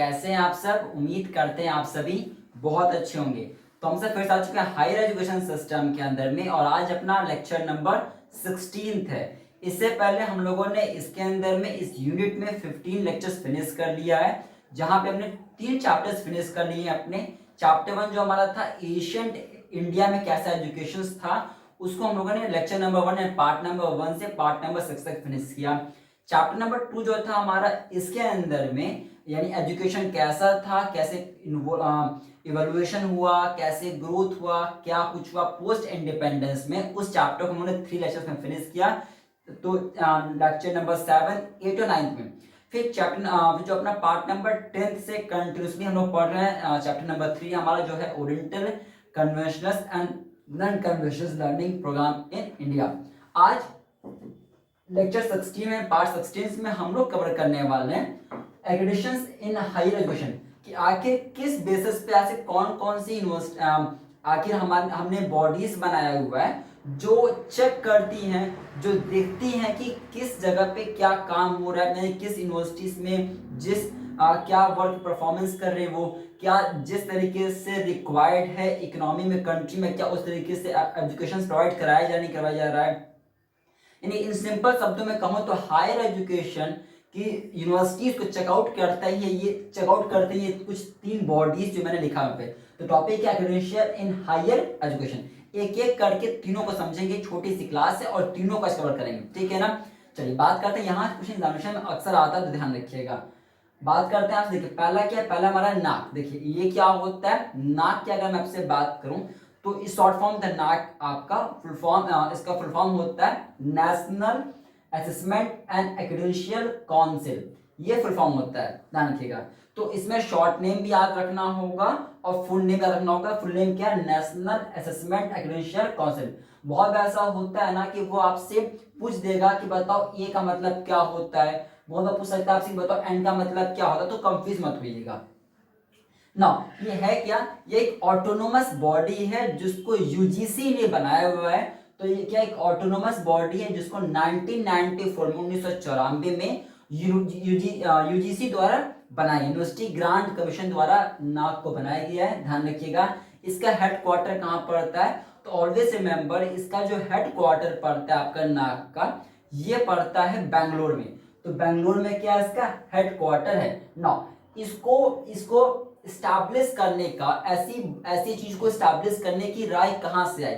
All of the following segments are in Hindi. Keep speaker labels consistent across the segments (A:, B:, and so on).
A: कैसे हैं आप सब। उम्मीद करते हैं आप सभी बहुत अच्छे होंगे। तो हम सब फिर से आ चुके हैं हायर एजुकेशन सिस्टम के अंदर में, और आज अपना लेक्चर नंबर 16 है। इससे पहले हम लोगों ने इसके अंदर में इस यूनिट में 15 लेक्चर्स फिनिश कर लिया है, जहां पे हमने 3 चैप्टर्स फिनिश कर लिए हैं अपने। चैप्टर 1 जो हमारा था एशियंट इंडिया में कैसा एजुकेशन था, उसको हम लोगों ने लेक्चर नंबर 1 पार्ट नंबर 1 से पार्ट नंबर 6 तक फिनिश किया। चैप्टर नंबर 2 जो था हमारा, इसके अंदर में यानी एजुकेशन कैसा था, कैसे इवोल्यूशन हुआ, कैसे ग्रोथ हुआ, क्या कुछ हुआ पोस्ट इंडिपेंडेंस में, उस चैप्टर को हमने 3 लेक्चर्स में फिनिश किया। तो लेक्चर नंबर 7, 8 और 9 में फिर चैप्टर जो अपना पार्ट नंबर 10 से कंटिन्यूसली हम लोग पढ़ रहे हैं। चैप्टर नंबर 3 हमारा जो है oriental conventional and non conventional learning program in India. आज लेक्चर 16 में पार्ट 16 में हम लोग कवर करने वाले हैं एक्रेडिटेशंस इन हायर एजुकेशन, कि आखिर किस बेसिस पे ऐसे कौन कौन सी आखिर हमने बॉडीज बनाया हुआ है जो चेक करती हैं, जो देखती हैं कि किस जगह पे क्या काम हो रहा है, किस यूनिवर्सिटीज में जिस क्या वर्क परफॉर्मेंस कर रहे हैं वो, क्या जिस तरीके से रिक्वायर्ड है इकोनॉमी में कंट्री में, क्या उस तरीके से एजुकेशन प्रोवाइड कराया जा नहीं करवाया जा रहा है। यानी इन सिंपल शब्दों में कहूँ तो हायर एजुकेशन की यूनिवर्सिटीज को चेकआउट करता ही है, ये चेकआउट करते ही कुछ 3 बॉडीज जो मैंने लिखा है पे। तो टॉपिक है एक्रेडिटेशन इन हायर एजुकेशन। एक एक करके तीनों को समझेंगे, छोटी सी क्लास है और तीनों का कवर करेंगे, ठीक है ना। चलिए बात करते हैं, यहाँ क्वेश्चन एग्जामिनेशन में अक्सर आता है तो ध्यान रखिएगा। बात करते हैं आपसे, देखिए पहला क्या है, पहला हमारा नाक। देखिए ये क्या होता है, नाक की अगर मैं आपसे बात करूं तो इस शॉर्ट फॉर्म था नाक, आपका फुल फॉर्म, इसका फुल फॉर्म होता है national assessment and accreditation council. ये फुल फॉर्म होता है, ध्यान रखिएगा। तो इसमें शॉर्ट नेम भी याद रखना होगा और फुल नेम याद रखना होगा। फुल नेम क्या है, नेशनल असेसमेंट एक्रेडिटेशन काउंसिल। बहुत ऐसा होता है ना कि वो आपसे पूछ देगा कि बताओ ए का मतलब क्या होता है, बहुत पूछ सकता है आपसे बताओ एन का मतलब क्या होता है, तो कंफ्यूज मत होइएगा ना। ये है क्या, ये एक ऑटोनोमस बॉडी है जिसको यूजीसी ने बनाया हुआ है। तो ये क्या एक ऑटोनोमस बॉडी है जिसको 1994 में 1994 में यूजीसी द्वारा बनाया, यूनिवर्सिटी ग्रांट कमीशन द्वारा नाक को बनाया गया है, ध्यान रखिएगा। इसका हेडक्वार्टर कहाँ पड़ता है, तो ऑलवेज रिमेंबर इसका जो हेडक्वार्टर पड़ता है आपका नाक का, ये पड़ता है बेंगलोर में। तो बेंगलोर में क्या इसका हेडक्वार्टर है ना। इसको इसको स्टैब्लिश करने का, ऐसी चीज को स्टैब्लिश करने की राय कहां से आई,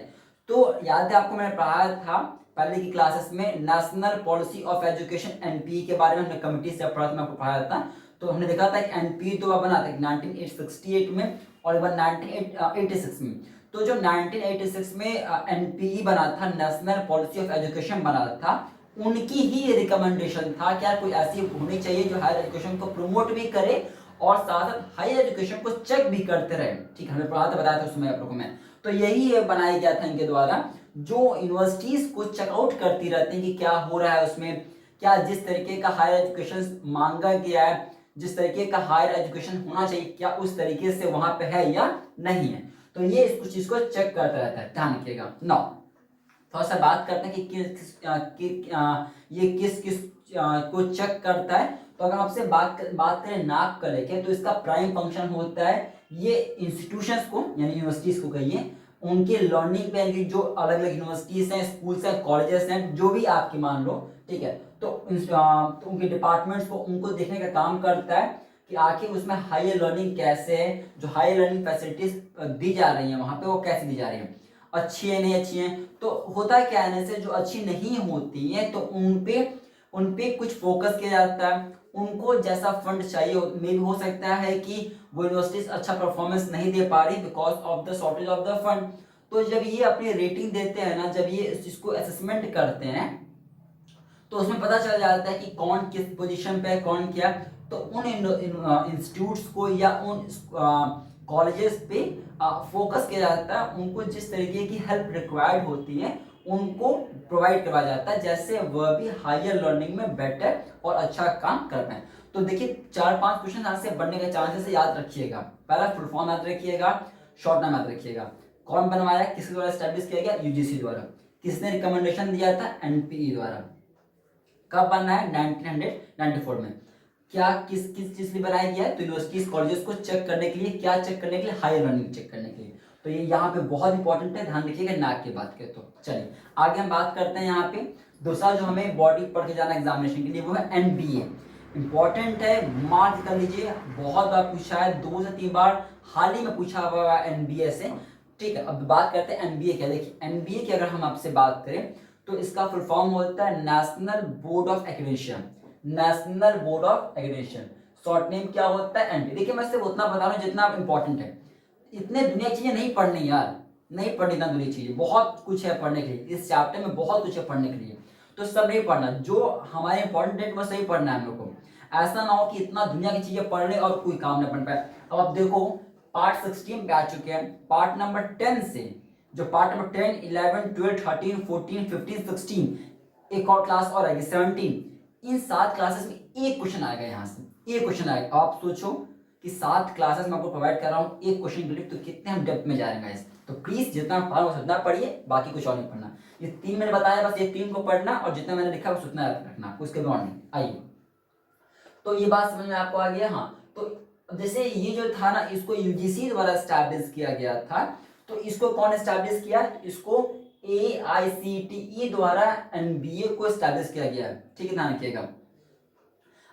A: तो याद है आपको मैंने पढ़ाया था पहले की क्लासेस में, national policy of education NPE के बारे में हमने कमिटी से पढ़ा था, मैं आपको पढ़ाया था। तो हमने देखा था कि एनपीई दो बार बना था, 1968 में और एक बार 1986 में। तो जो 1986 में एनपीई बना था, नेशनल पॉलिसी ऑफ एजुकेशन बना था, उनकी ही रिकमेंडेशन था कि यार कोई ऐसी होनी चाहिए जो हायर एजुकेशन को प्रमोट भी करे और साथ साथ हायर एजुकेशन को चेक भी करते रहे। ठीक है, हमने पढ़ा था, बताया था उस समय आप लोगों में। तो यही बनाया गया था इनके द्वारा, जो यूनिवर्सिटीज को चेकआउट करती रहती हैं कि क्या हो रहा है उसमें, क्या जिस तरीके का हायर एजुकेशन मांगा गया है, जिस तरीके का हायर एजुकेशन होना चाहिए, क्या उस तरीके से वहां पे है या नहीं है। तो ये कुछ चीज को चेक करता रहता है, ध्यान रखिएगा। नौ थोड़ा सा बात करते हैं कि ये किस किस को चेक करता है। तो अगर आपसे बात करें नाक का लेके, तो इसका प्राइम फंक्शन होता है ये इंस्टीट्यूशंस को यानी यूनिवर्सिटीज को कहिए, उनके लर्निंग पे, यानी जो अलग अलग यूनिवर्सिटीज हैं, स्कूल्स हैं, कॉलेजेस हैं, जो भी आपकी मान लो, ठीक है, तो उनके डिपार्टमेंट्स को उनको देखने का काम करता है कि आखिर उसमें हायर लर्निंग कैसे है, जो हायर लर्निंग फैसिलिटीज दी जा रही है वहां पे वो कैसे दी जा रही है, अच्छी है नहीं अच्छी है। तो होता क्या है से जो अच्छी नहीं होती है तो उनपे कुछ फोकस किया जाता है, उनको जैसा फंड चाहिए, मे भी हो सकता है कि वो यूनिवर्सिटीज अच्छा परफॉर्मेंस नहीं दे पा रही because of the shortage of the fund. तो जब ये अपनी रेटिंग देते हैं ना, जब ये इस चीज को असेसमेंट करते हैं, तो उसमें पता चल जाता है कि कौन किस पोजीशन पे है, कौन क्या। तो उन इंस्टीट्यूट्स को या उन कॉलेजेस पे फोकस किया जाता है, उनको जिस तरीके की हेल्प रिक्वायर्ड होती है उनको प्रोवाइड करवाया जाता है, जैसे वह भी हायर लर्निंग में बेटर और अच्छा काम कर पाए। तो देखिए 4-5 क्वेश्चन यहाँ से बनने के चांसेस याद रखिएगा। पहला फुल फॉर्म याद रखिएगा, शॉर्ट नाम याद रखिएगा, कौन बनवाया, किसके द्वारा स्टैब्लिश किया गया, यूजीसी द्वारा, किसने रिकमेंडेशन दिया था, एनपीई द्वारा, कब बनना है, 1994 में, क्या किस किस चीज लिए बनाया गया है? तो यूनिवर्सिटीज कॉलेजेस को चेक करने के लिए, क्या चेक करने के लिए? हायर लर्निंग चेक करने के लिए। तो ये यहाँ पे बहुत इंपॉर्टेंट है, ध्यान रखिएगा नाक की बात के। तो चलिए आगे हम बात करते हैं। यहाँ पे दूसरा जो हमें बॉडी पढ़ के जाना एग्जामिनेशन के लिए वो है एनबीए। इंपॉर्टेंट है, मार्क कर लीजिए, बहुत बार पूछा है, 2 से 3 बार हाल ही में पूछा हुआ है एनबीए से। ठीक है, अब बात करते हैं एनबीए क्या। देखिए एनबीए की अगर हम आपसे बात करें तो इसका फुल फॉर्म होता है national board of accreditation. National board of accreditation, short name क्या होता है? एनबीए। देखिए मैं सिर्फ उतना बता रहा हूँ जितना इंपॉर्टेंट है, इतने दुनिया की चीजें नहीं पढ़नी यार, नहीं पढ़नी इतना दुनिया की चीजें, बहुत कुछ है पढ़ने के लिए, इस चैप्टर में बहुत कुछ है पढ़ने के लिए। तो सब नहीं पढ़ना, जो हमारे इंपॉर्टेंट है वो सही पढ़ना है हम लोग को। ऐसा ना हो कि इतना दुनिया की चीजें पढ़ रहे और कोई काम ना बन पाए। अब आप देखो पार्ट 16 पे आ चुके हैं, पार्ट नंबर 10 से जो पार्ट नंबर 10, 11, 12, 13, 14, 15, 16, एक और क्लास और आएगी 17, इन 7 क्लासेस में एक क्वेश्चन आएगा, यहाँ से एक क्वेश्चन आएगा। आप सोचो कि 7 क्लासेस में आपको प्रोवाइड कर रहा हूँ एक क्वेश्चन के लिए, तो कितने हम डेप्थ में जाएंगे इस। तो प्लीज जितना पढ़ा उतना पढ़िए, बाकी कुछ और नहीं पढ़ना। ये 3 मैंने बताया, बस ये 3 को पढ़ना और जितना मैंने लिखा बस उतना रखना, उसके बाद नहीं। आइए, तो ये बात समझ में आपको आ गया। हाँ, तो जैसे ये जो था ना, इसको यूजीसी द्वारा स्टैब्लिश किया गया था। तो इसको कौन स्टैब्लिश किया? इसको AICTE द्वारा एनबीए को स्टैब्लिश किया गया है। ठीक है, ध्यान रखिएगा।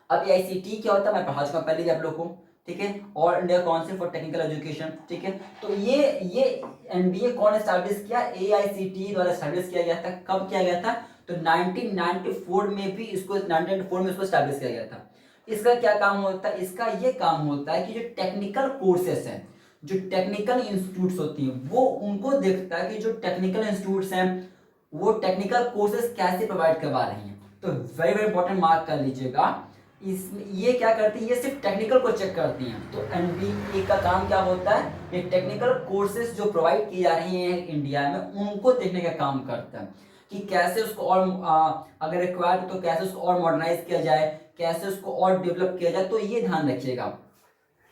A: अब AICTE क्या होता है मैं पढ़ा चुका पहले ही आप लोग को। ठीक है, all India council for technical education. ठीक है, तो ये एनबीए कौन स्टैब्लिश किया? AICTE द्वारा स्टैब्लिश किया गया था। कब किया गया था? तो 1994 में भी इसको 1994 में इसको स्टैब्लिश किया गया था। इसका क्या काम होता है? इसका ये काम होता है कि जो टेक्निकल कोर्सेस हैं, जो टेक्निकल इंस्टीट्यूट्स होती हैं, वो उनको देखता है कि जो टेक्निकल इंस्टीट्यूट्स हैं वो टेक्निकल कोर्सेस कैसे प्रोवाइड करवा रही हैं। तो वेरी वेरी इंपॉर्टेंट, मार्क कर लीजिएगा। इसमें ये क्या करती है? ये सिर्फ टेक्निकल को चेक करती हैं। तो एनबीए का काम क्या होता है? ये टेक्निकल कोर्सेज जो प्रोवाइड की जा रही हैं इंडिया में, उनको देखने का काम करता है कि कैसे उसको और अगर रिक्वायर्ड तो कैसे उसको और मॉडर्नाइज किया जाए, कैसे उसको और डेवलप किया जाए। तो ये ध्यान रखिएगा,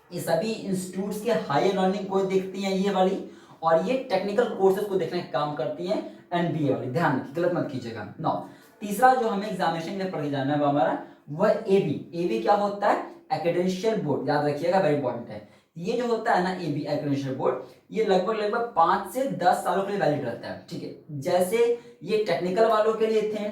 A: ये सभी इंस्टीट्यूट्स की हायर लर्निंग को देखती हैं ये वाली, और ये टेक्निकल कोर्सेज को देखने का काम करती हैं एनबीए वाली। ध्यान रखिए, गलत मत कीजिएगा। नौ, तीसरा जो हमें एग्जामिनेशन में पढ़ के जाना है वो हमारा वह एबी। एबी क्या होता है? एक्रेडिटेशन बोर्ड, याद रखिएगा, वेरी इंपॉर्टेंट है। ये जो होता है ना एबी एक्रेडिटेशन बोर्ड, ये लगभग 5 से 10 सालों के लिए वैलिड रहता है। ठीक है, जैसे ये टेक्निकल वालों के लिए थे,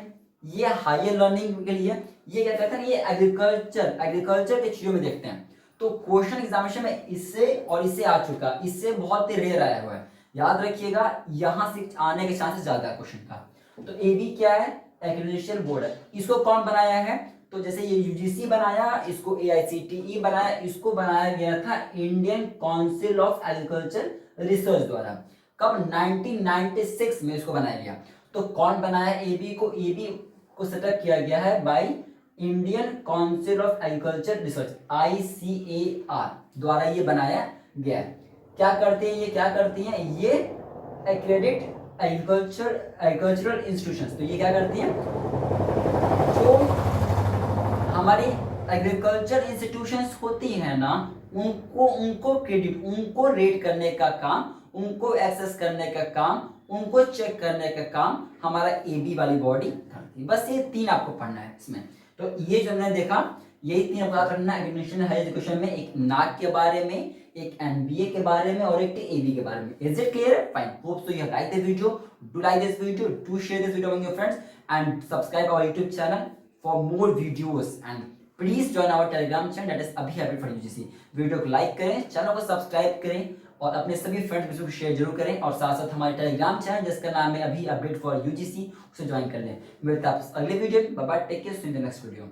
A: ये हायर लर्निंग के लिए, ये क्या कहते हैं, ये एग्रीकल्चर की चीजों में देखते हैं। तो क्वेश्चन एग्जामिनेशन में इससे और इससे आ चुका, इससे बहुत ही रेयर आया हुआ है, याद रखिएगा, यहां से आने के चांसेस ज्यादा है क्वेश्चन का। तो एबी क्या है? एक्रेडिटेशन बोर्ड है। इसको कौन बनाया है? तो जैसे ये यूजीसी बनाया, इसको AICTE बनाया, इसको बनाया गया था Indian council of agriculture research द्वारा। कब? 1996 में इसको बनाया गया। तो कौन बनाया एबी को? एबी को सेटअप किया गया है by Indian council of agriculture research, ICAR द्वारा ये बनाया गया है। क्या करते हैं ये? क्या करती हैं ये? Accredit agricultural institutions. तो ये क्या करती हैं? जो हमारी एग्रीकल्चर इंस्टीट्यूशंस होती हैं ना, उनको क्रेडिट, उनको रेट करने का काम, उनको एक्सेस करने का काम, उनको चेक करने का काम हमारा एबी वाली बॉडी करती है। बस ये 3 आपको पढ़ना है इसमें। तो ये जो हमने देखा, यही 3 आपको याद रखना है एग्रीकल्चर हायर एजुकेशन में, एक नाक के बारे में, एक एनबीए के बारे में और एक एबी के बारे में। Is it clear? Fine, hope so you have like this video, do like this video, do share this video among your friends and subscribe our YouTube channel for more videos and please join our Telegram channel that is Abhi update for UGC. Video को लाइक करें, चैनल को सब्सक्राइब करें और अपने सभी फ्रेंड्स को शेयर जरूर करें, और साथ साथ हमारे टेलीग्राम चैनल जिसका नाम है अभी अपडेट फॉर यूजीसी, उसे ज्वाइन कर लें। मिलता है अगले वीडियो में। Bye bye, take care, see you in the next video.